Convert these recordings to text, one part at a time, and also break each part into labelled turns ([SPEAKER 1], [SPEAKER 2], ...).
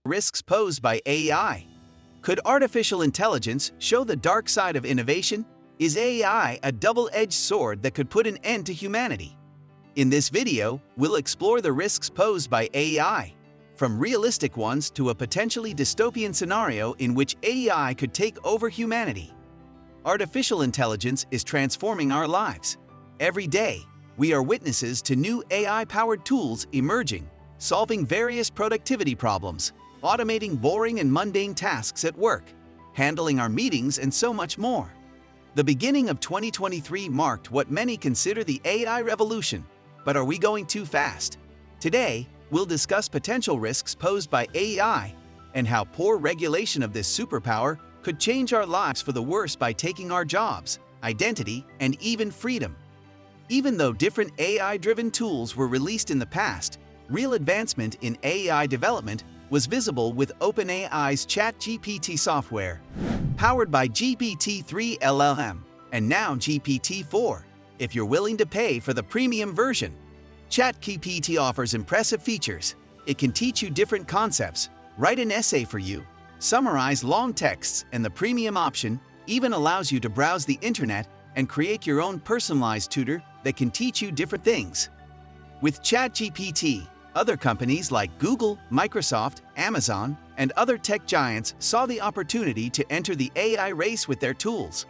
[SPEAKER 1] Risks posed by AI. Could artificial intelligence show the dark side of innovation? Is AI a double-edged sword that could put an end to humanity? In this video, we'll explore the risks posed by AI, from realistic ones to a potentially dystopian scenario in which AI could take over humanity. Artificial intelligence is transforming our lives. Every day, we are witnesses to new AI-powered tools emerging, solving various productivity problems, automating boring and mundane tasks at work, handling our meetings, and so much more. The beginning of 2023 marked what many consider the AI revolution. But are we going too fast? Today, we'll discuss potential risks posed by AI and how poor regulation of this superpower could change our lives for the worse by taking our jobs, identity, and even freedom. Even though different AI-driven tools were released in the past, real advancement in AI development was visible with OpenAI's ChatGPT software, powered by GPT-3 LLM, and now GPT-4, if you're willing to pay for the premium version. ChatGPT offers impressive features. It can teach you different concepts, write an essay for you, summarize long texts, and the premium option even allows you to browse the internet and create your own personalized tutor that can teach you different things. With ChatGPT, other companies like Google, Microsoft, Amazon, and other tech giants saw the opportunity to enter the AI race with their tools.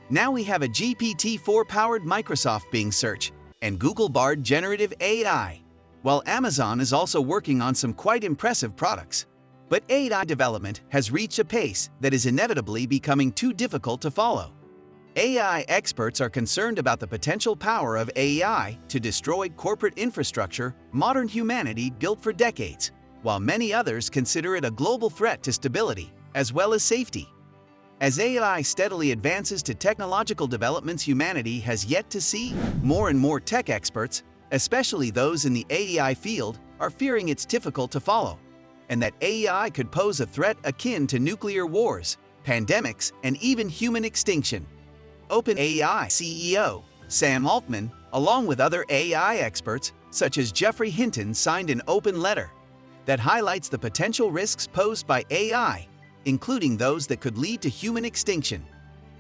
[SPEAKER 1] Now we have a GPT-4-powered Microsoft Bing search and Google Bard generative AI, while Amazon is also working on some quite impressive products. But AI development has reached a pace that is inevitably becoming too difficult to follow. AI experts are concerned about the potential power of AI to destroy corporate infrastructure modern humanity built for decades, while many others consider it a global threat to stability as well as safety. As AI steadily advances to technological developments humanity has yet to see, more and more tech experts, especially those in the AI field, are fearing it's difficult to follow, and that AI could pose a threat akin to nuclear wars, pandemics, and even human extinction. OpenAI CEO Sam Altman, along with other AI experts such as Geoffrey Hinton, signed an open letter that highlights the potential risks posed by AI, including those that could lead to human extinction.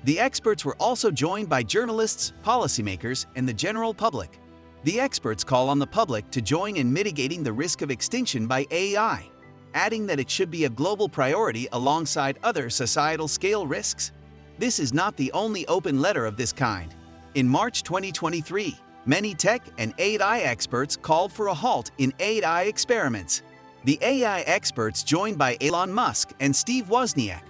[SPEAKER 1] The experts were also joined by journalists, policymakers, and the general public. The experts call on the public to join in mitigating the risk of extinction by AI, adding that it should be a global priority alongside other societal-scale risks. This is not the only open letter of this kind. In March 2023, many tech and AI experts called for a halt in AI experiments. The AI experts, joined by Elon Musk and Steve Wozniak,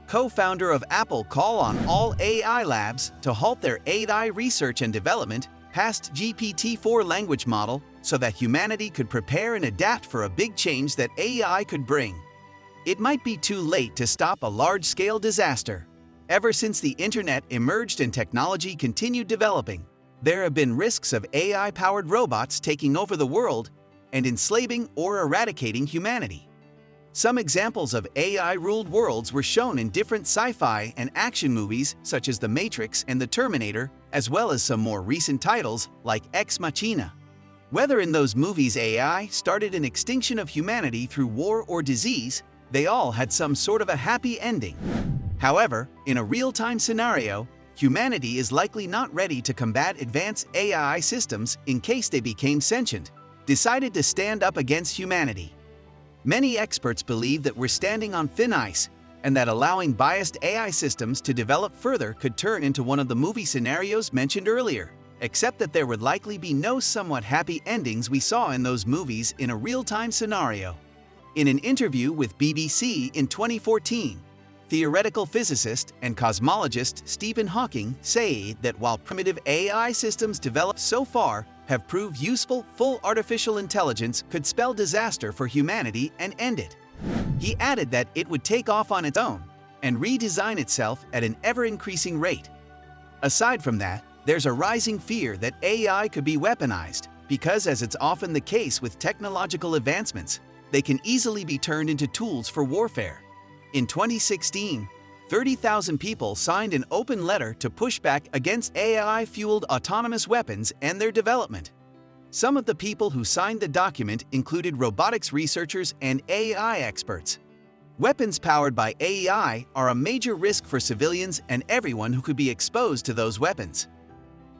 [SPEAKER 1] co-founder of Apple, call on all AI labs to halt their AI research and development past GPT-4 language model so that humanity could prepare and adapt for a big change that AI could bring. It might be too late to stop a large-scale disaster. Ever since the internet emerged and technology continued developing, there have been risks of AI-powered robots taking over the world and enslaving or eradicating humanity. Some examples of AI-ruled worlds were shown in different sci-fi and action movies such as The Matrix and The Terminator, as well as some more recent titles like Ex Machina. Whether in those movies AI started an extinction of humanity through war or disease, they all had some sort of a happy ending. However, in a real-time scenario, humanity is likely not ready to combat advanced AI systems in case they became sentient, decided to stand up against humanity. Many experts believe that we're standing on thin ice, and that allowing biased AI systems to develop further could turn into one of the movie scenarios mentioned earlier, except that there would likely be no somewhat happy endings we saw in those movies in a real-time scenario. In an interview with BBC in 2014, theoretical physicist and cosmologist Stephen Hawking said that while primitive AI systems developed so far have proved useful, full artificial intelligence could spell disaster for humanity and end it. He added that it would take off on its own and redesign itself at an ever-increasing rate. Aside from that, there's a rising fear that AI could be weaponized because, as it's often the case with technological advancements, they can easily be turned into tools for warfare. In 2016, 30,000 people signed an open letter to push back against AI-fueled autonomous weapons and their development. Some of the people who signed the document included robotics researchers and AI experts. Weapons powered by AI are a major risk for civilians and everyone who could be exposed to those weapons.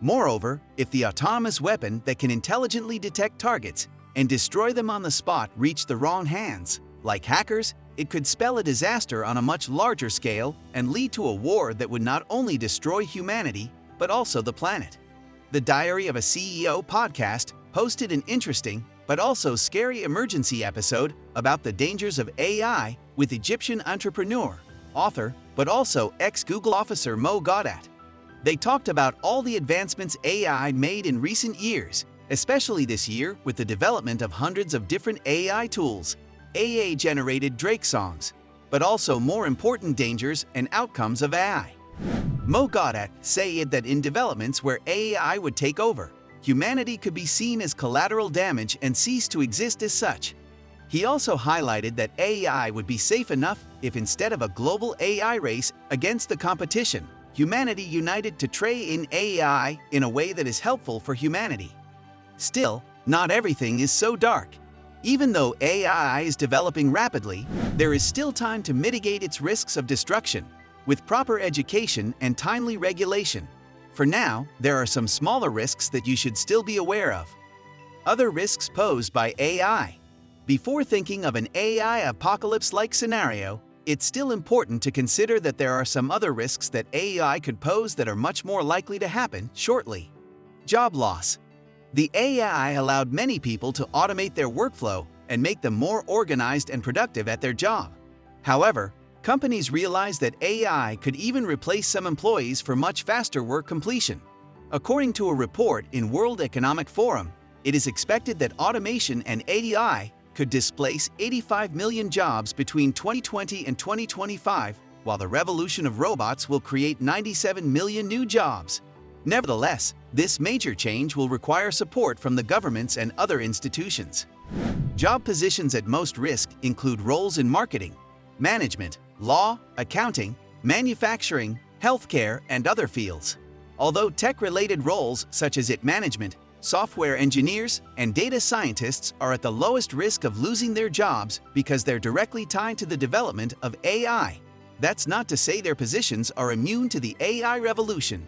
[SPEAKER 1] Moreover, if the autonomous weapon that can intelligently detect targets and destroy them on the spot reached the wrong hands, like hackers, it could spell a disaster on a much larger scale and lead to a war that would not only destroy humanity, but also the planet. The Diary of a CEO podcast hosted an interesting, but also scary emergency episode about the dangers of AI with Egyptian entrepreneur, author, but also ex-Google officer Mo Gaudat. They talked about all the advancements AI made in recent years, especially this year with the development of hundreds of different AI tools, AI-generated Drake songs, but also more important dangers and outcomes of AI. Mo Gaudat said that in developments where AI would take over, humanity could be seen as collateral damage and cease to exist as such. He also highlighted that AI would be safe enough if instead of a global AI race against the competition, humanity united to train AI in a way that is helpful for humanity. Still, not everything is so dark. Even though AI is developing rapidly, there is still time to mitigate its risks of destruction with proper education and timely regulation. For now, there are some smaller risks that you should still be aware of. Other risks posed by AI. Before thinking of an AI apocalypse-like scenario, it's still important to consider that there are some other risks that AI could pose that are much more likely to happen shortly. Job loss. The AI allowed many people to automate their workflow and make them more organized and productive at their job. However, companies realized that AI could even replace some employees for much faster work completion. According to a report in World Economic Forum, it is expected that automation and AI could displace 85 million jobs between 2020 and 2025, while the revolution of robots will create 97 million new jobs. Nevertheless, this major change will require support from the governments and other institutions. Job positions at most risk include roles in marketing, management, law, accounting, manufacturing, healthcare, and other fields. Although tech-related roles such as IT management, software engineers, and data scientists are at the lowest risk of losing their jobs because they're directly tied to the development of AI. That's not to say their positions are immune to the AI revolution.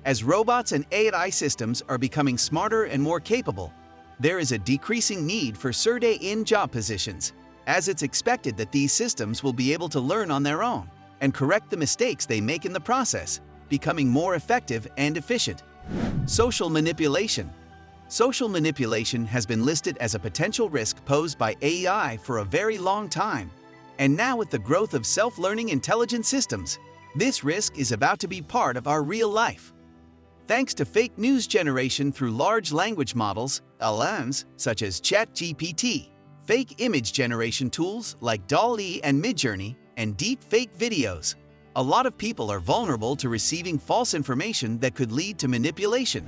[SPEAKER 1] As robots and AI systems are becoming smarter and more capable, there is a decreasing need for certain job positions, as it's expected that these systems will be able to learn on their own and correct the mistakes they make in the process, becoming more effective and efficient. Social manipulation. Social manipulation has been listed as a potential risk posed by AI for a very long time, and now with the growth of self-learning intelligent systems, this risk is about to be part of our real life. Thanks to fake news generation through large language models, LLMs, such as ChatGPT, fake image generation tools like Dall-e and Midjourney, and deep fake videos, a lot of people are vulnerable to receiving false information that could lead to manipulation.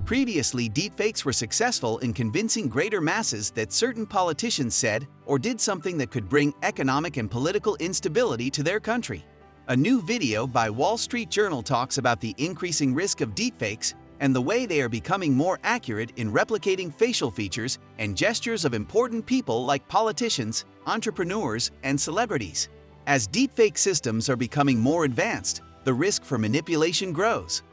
[SPEAKER 1] Previously, deepfakes were successful in convincing greater masses that certain politicians said or did something that could bring economic and political instability to their country. A new video by Wall Street Journal talks about the increasing risk of deepfakes and the way they are becoming more accurate in replicating facial features and gestures of important people like politicians, entrepreneurs, and celebrities. As deepfake systems are becoming more advanced, the risk for manipulation grows.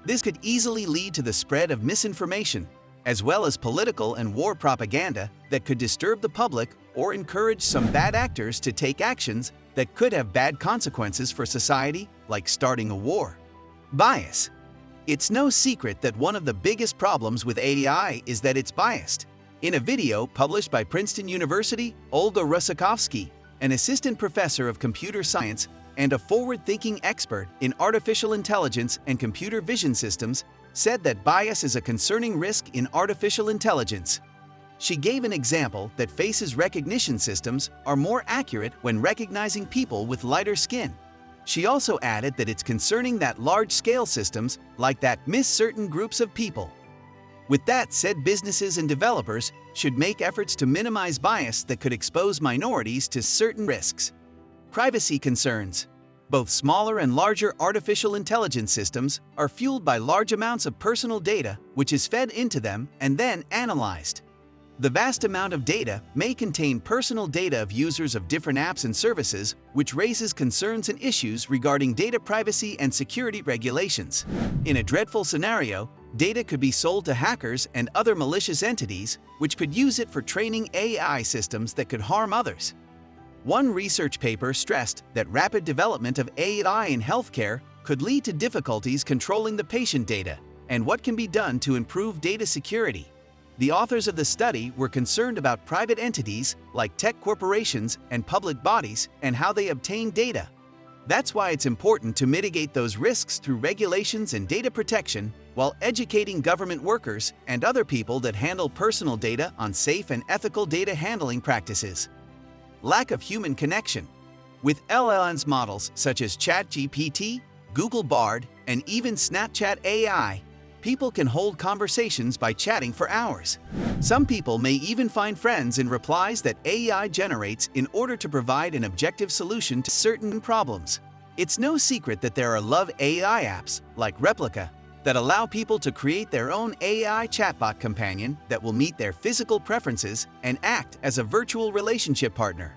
[SPEAKER 1] This could easily lead to the spread of misinformation, as well as political and war propaganda that could disturb the public or encourage some bad actors to take actions that could have bad consequences for society, like starting a war. Bias. It's no secret that one of the biggest problems with AI is that it's biased. In a video published by Princeton University, Olga Rusakovsky, an assistant professor of computer science and a forward-thinking expert in artificial intelligence and computer vision systems, said that bias is a concerning risk in artificial intelligence. She gave an example that faces recognition systems are more accurate when recognizing people with lighter skin. She also added that it's concerning that large-scale systems like that miss certain groups of people. With that said, businesses and developers should make efforts to minimize bias that could expose minorities to certain risks. Privacy concerns. Both smaller and larger artificial intelligence systems are fueled by large amounts of personal data which is fed into them and then analyzed. The vast amount of data may contain personal data of users of different apps and services, which raises concerns and issues regarding data privacy and security regulations. In a dreadful scenario, data could be sold to hackers and other malicious entities, which could use it for training AI systems that could harm others. One research paper stressed that rapid development of AI in healthcare could lead to difficulties controlling the patient data and what can be done to improve data security. The authors of the study were concerned about private entities like tech corporations and public bodies and how they obtain data. That's why it's important to mitigate those risks through regulations and data protection while educating government workers and other people that handle personal data on safe and ethical data handling practices. Lack of human connection. With LLMs models such as ChatGPT, Google Bard, and even Snapchat AI, people can hold conversations by chatting for hours. Some people may even find friends in replies that AI generates in order to provide an objective solution to certain problems. It's no secret that there are love AI apps, like Replica, that allow people to create their own AI chatbot companion that will meet their physical preferences and act as a virtual relationship partner.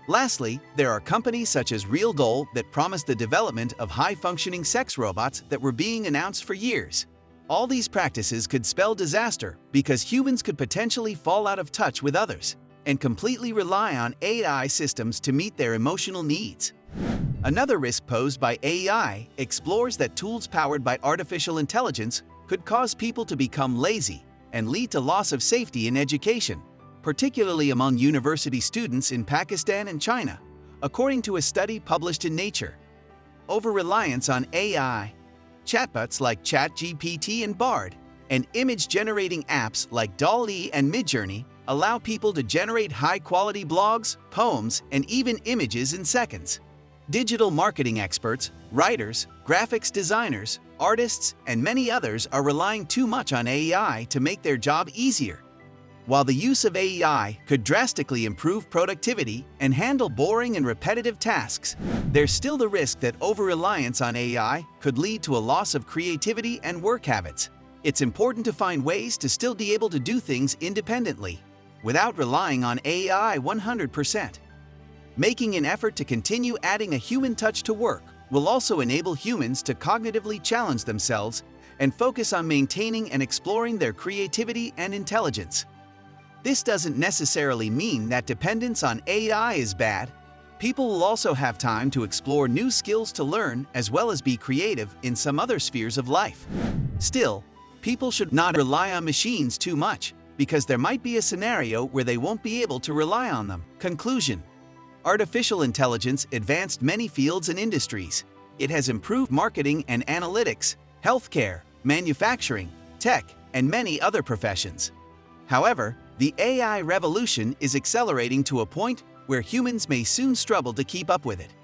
[SPEAKER 1] Lastly, there are companies such as Dall-e that promise the development of high-functioning sex robots that were being announced for years. All these practices could spell disaster because humans could potentially fall out of touch with others and completely rely on AI systems to meet their emotional needs. Another risk posed by AI explores that tools powered by artificial intelligence could cause people to become lazy and lead to loss of safety in education, particularly among university students in Pakistan and China, according to a study published in Nature. Over-reliance on AI. Chatbots like ChatGPT and Bard, and image-generating apps like Dall-e and Midjourney allow people to generate high-quality blogs, poems, and even images in seconds. Digital marketing experts, writers, graphics designers, artists, and many others are relying too much on AI to make their job easier. While the use of AI could drastically improve productivity and handle boring and repetitive tasks, there's still the risk that over-reliance on AI could lead to a loss of creativity and work habits. It's important to find ways to still be able to do things independently, without relying on AI 100%. Making an effort to continue adding a human touch to work will also enable humans to cognitively challenge themselves and focus on maintaining and exploring their creativity and intelligence. This doesn't necessarily mean that dependence on AI is bad. People will also have time to explore new skills to learn as well as be creative in some other spheres of life. Still, people should not rely on machines too much, because there might be a scenario where they won't be able to rely on them. Conclusion. Artificial intelligence advanced many fields and industries. It has improved marketing and analytics, healthcare, manufacturing, tech, and many other professions. However, the AI revolution is accelerating to a point where humans may soon struggle to keep up with it.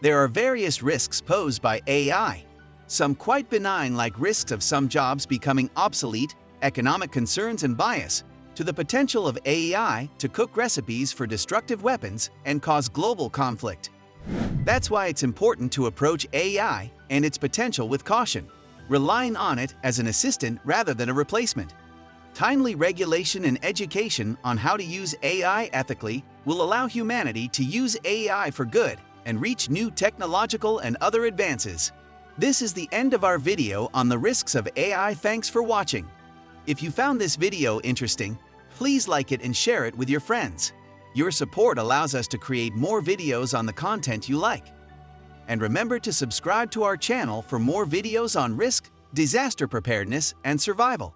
[SPEAKER 1] There are various risks posed by AI, some quite benign like risks of some jobs becoming obsolete, economic concerns and bias, to the potential of AI to cook recipes for destructive weapons and cause global conflict. That's why it's important to approach AI and its potential with caution, relying on it as an assistant rather than a replacement. Timely regulation and education on how to use AI ethically will allow humanity to use AI for good and reach new technological and other advances. This is the end of our video on the risks of AI. Thanks for watching. If you found this video interesting, please like it and share it with your friends. Your support allows us to create more videos on the content you like. And remember to subscribe to our channel for more videos on risk, disaster preparedness, and survival.